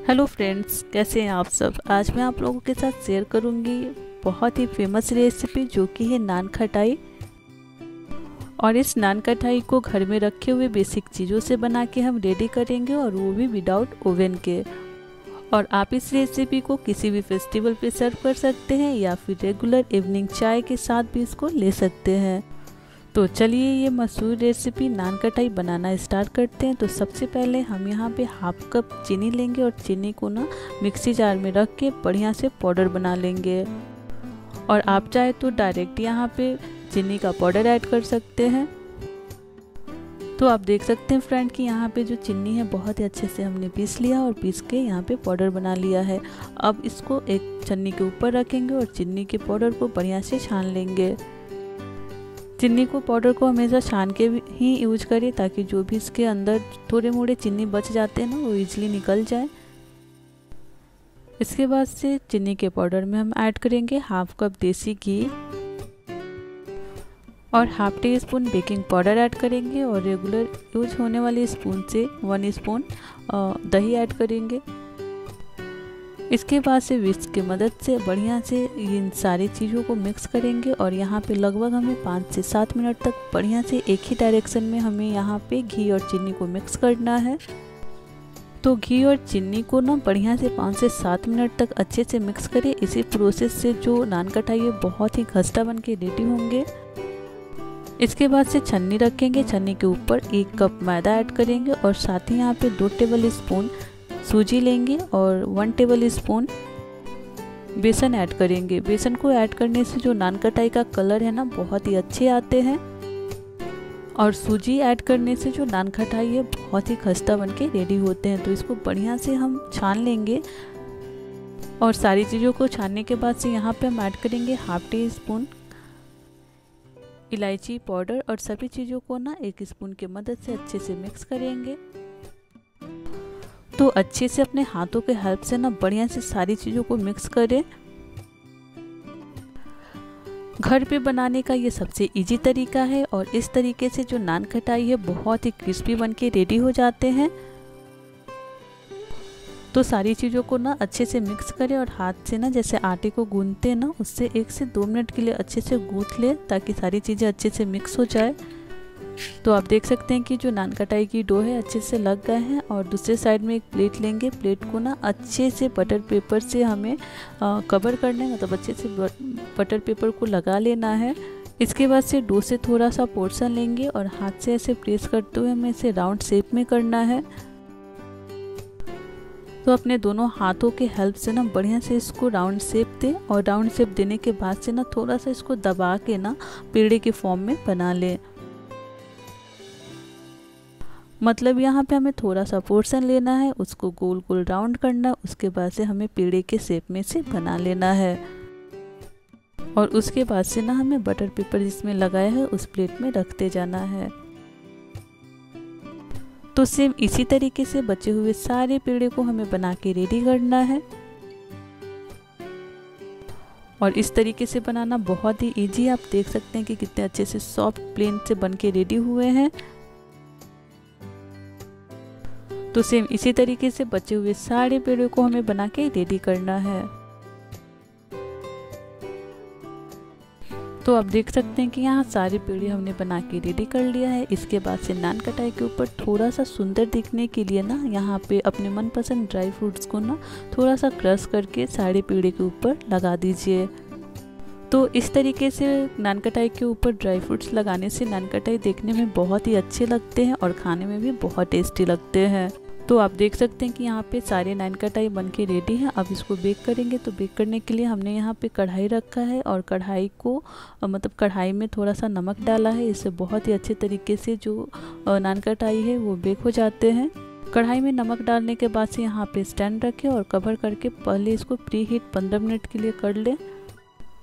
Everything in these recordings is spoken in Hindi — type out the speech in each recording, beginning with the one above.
हेलो फ्रेंड्स, कैसे हैं आप सब। आज मैं आप लोगों के साथ शेयर करूंगी बहुत ही फेमस रेसिपी जो कि है नान खटाई। और इस नान खटाई को घर में रखे हुए बेसिक चीज़ों से बना के हम रेडी करेंगे, और वो भी विदाउट ओवन के। और आप इस रेसिपी को किसी भी फेस्टिवल पे सर्व कर सकते हैं या फिर रेगुलर इवनिंग चाय के साथ भी इसको ले सकते हैं। तो चलिए ये मशहूर रेसिपी नान खटाई बनाना स्टार्ट करते हैं। तो सबसे पहले हम यहाँ पे हाफ कप चीनी लेंगे और चीनी को ना मिक्सी जार में रख के बढ़िया से पाउडर बना लेंगे। और आप चाहे तो डायरेक्ट यहाँ पे चीनी का पाउडर ऐड कर सकते हैं। तो आप देख सकते हैं फ्रेंड कि यहाँ पे जो चीनी है बहुत ही अच्छे से हमने पीस लिया और पीस के यहाँ पे पाउडर बना लिया है। अब इसको एक छन्नी के ऊपर रखेंगे और चीनी के पाउडर को बढ़िया से छान लेंगे। चीनी को पाउडर को हमेशा छान के ही यूज करें ताकि जो भी इसके अंदर थोड़े मोड़े चीनी बच जाते हैं ना वो इजीली निकल जाए। इसके बाद से चीनी के पाउडर में हम ऐड करेंगे हाफ कप देसी घी और half tea spoon baking powder add करेंगे, और रेगुलर यूज होने वाले स्पून से 1 स्पून दही ऐड करेंगे। इसके बाद से विस्क की मदद से बढ़िया से इन सारी चीज़ों को मिक्स करेंगे। और यहाँ पे लगभग हमें 5 से 7 मिनट तक बढ़िया से एक ही डायरेक्शन में हमें यहाँ पे घी और चीनी को मिक्स करना है। तो घी और चीनी को ना बढ़िया से 5 से 7 मिनट तक अच्छे से मिक्स करें। इसी प्रोसेस से जो नान खटाई है बहुत ही खस्ता बन के रेडी होंगे। इसके बाद से छन्नी रखेंगे, छन्नी के ऊपर 1 कप मैदा ऐड करेंगे और साथ ही यहाँ पे 2 टेबल स्पून सूजी लेंगे और 1 टेबल स्पून बेसन ऐड करेंगे। बेसन को ऐड करने से जो नान खटाई का कलर है ना बहुत ही अच्छे आते हैं, और सूजी ऐड करने से जो नान खटाई है बहुत ही खस्ता बन के रेडी होते हैं। तो इसको बढ़िया से हम छान लेंगे। और सारी चीज़ों को छानने के बाद से यहाँ पे हम ऐड करेंगे हाफ टी स्पून इलायची पाउडर, और सभी चीज़ों को ना 1 स्पून की मदद से अच्छे से मिक्स करेंगे। तो अच्छे से अपने हाथों के हेल्प से ना बढ़िया से सारी चीज़ों को मिक्स करें। घर पे बनाने का ये सबसे इजी तरीका है, और इस तरीके से जो नान खटाई है बहुत ही क्रिस्पी बन के रेडी हो जाते हैं। तो सारी चीज़ों को ना अच्छे से मिक्स करें और हाथ से ना जैसे आटे को गूंथते हैं ना उससे 1 से 2 मिनट के लिए अच्छे से गूंथ लें ताकि सारी चीज़ें अच्छे से मिक्स हो जाए। तो आप देख सकते हैं कि जो नान खटाई की डो है अच्छे से लग गए हैं। और दूसरे साइड में एक प्लेट लेंगे, प्लेट को ना अच्छे से बटर पेपर से हमें कवर करना है, मतलब अच्छे से बटर पेपर को लगा लेना है। इसके बाद से डो से थोड़ा सा पोर्शन लेंगे और हाथ से ऐसे प्रेस करते हुए हमें इसे राउंड शेप में करना है। तो अपने दोनों हाथों के हेल्प से ना बढ़िया से इसको राउंड शेप दें, और राउंड शेप देने के बाद से ना थोड़ा सा इसको दबा के ना पेड़े के फॉर्म में बना लें। मतलब यहाँ पे हमें थोड़ा सा पोर्शन लेना है, उसको गोल गोल राउंड करना है, उसके बाद से हमें पेड़े के शेप में से बना लेना है। और उसके बाद से ना हमें बटर पेपर जिसमें लगाया है उस प्लेट में रखते जाना है। तो सेम इसी तरीके से बचे हुए सारे पेड़े को हमें बना के रेडी करना है। और इस तरीके से बनाना बहुत ही इजी, आप देख सकते हैं कि कितने अच्छे से सॉफ्ट प्लेन से बन के रेडी हुए हैं। तो सेम इसी तरीके से बचे हुए सारे पेड़ों को हमें बना के रेडी करना है। तो आप देख सकते हैं कि यहाँ सारे पेड़े हमने बना के रेडी कर लिया है। इसके बाद से नान खटाई के ऊपर थोड़ा सा सुंदर दिखने के लिए ना यहाँ पे अपने मनपसंद ड्राई फ्रूट्स को ना थोड़ा सा क्रश करके सारे पेड़े के ऊपर लगा दीजिए। तो इस तरीके से नान खटाई के ऊपर ड्राई फ्रूट्स लगाने से नान खटाई देखने में बहुत ही अच्छे लगते हैं और खाने में भी बहुत टेस्टी लगते हैं। तो आप देख सकते हैं कि यहाँ पे सारे नान खटाई बन के रेडी हैं। अब इसको बेक करेंगे। तो बेक करने के लिए हमने यहाँ पे कढ़ाई रखा है, और कढ़ाई को मतलब कढ़ाई में थोड़ा सा नमक डाला है। इससे बहुत ही अच्छे तरीके से जो नान खटाई है वो बेक हो जाते हैं। कढ़ाई में नमक डालने के बाद से यहाँ पे स्टैंड रखें और कवर करके पहले इसको प्री हीट 15 मिनट के लिए कर लें।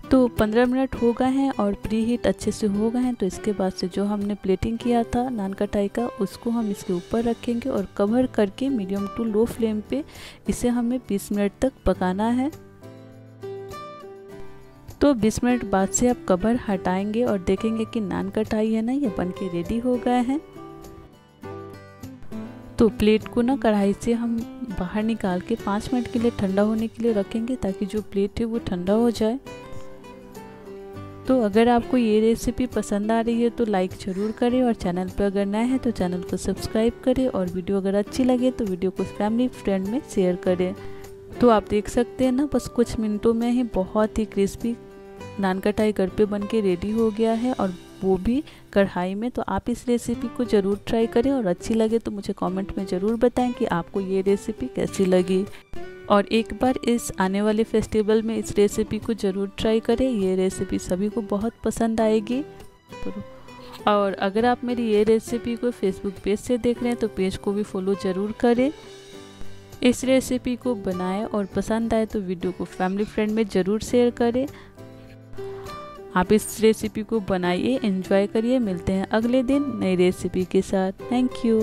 तो 15 मिनट हो गए हैं और प्री हीट अच्छे से हो गए हैं। तो इसके बाद से जो हमने प्लेटिंग किया था नान खटाई का उसको हम इसके ऊपर रखेंगे और कवर करके मीडियम टू लो फ्लेम पे इसे हमें 20 मिनट तक पकाना है। तो 20 मिनट बाद से आप कवर हटाएंगे और देखेंगे कि नान खटाई है ना ये बन के रेडी हो गए हैं। तो प्लेट को ना कढ़ाई से हम बाहर निकाल के 5 मिनट के लिए ठंडा होने के लिए रखेंगे, ताकि जो प्लेट है वो ठंडा हो जाए। तो अगर आपको ये रेसिपी पसंद आ रही है तो लाइक ज़रूर करें, और चैनल पर अगर नए हैं तो चैनल को सब्सक्राइब करें, और वीडियो अगर अच्छी लगे तो वीडियो को फैमिली फ्रेंड में शेयर करें। तो आप देख सकते हैं ना, बस कुछ मिनटों में ही बहुत ही क्रिस्पी नान कटाई घर पे बन के रेडी हो गया है, और वो भी कढ़ाई में। तो आप इस रेसिपी को ज़रूर ट्राई करें, और अच्छी लगे तो मुझे कमेंट में ज़रूर बताएं कि आपको ये रेसिपी कैसी लगी। और एक बार इस आने वाले फेस्टिवल में इस रेसिपी को ज़रूर ट्राई करें, ये रेसिपी सभी को बहुत पसंद आएगी। और अगर आप मेरी ये रेसिपी को फेसबुक पेज से देख रहे हैं तो पेज को भी फॉलो ज़रूर करें। इस रेसिपी को बनाएं, और पसंद आए तो वीडियो को फैमिली फ्रेंड में ज़रूर शेयर करें। आप इस रेसिपी को बनाइए, एंजॉय करिए। मिलते हैं अगले दिन नई रेसिपी के साथ। Thank you.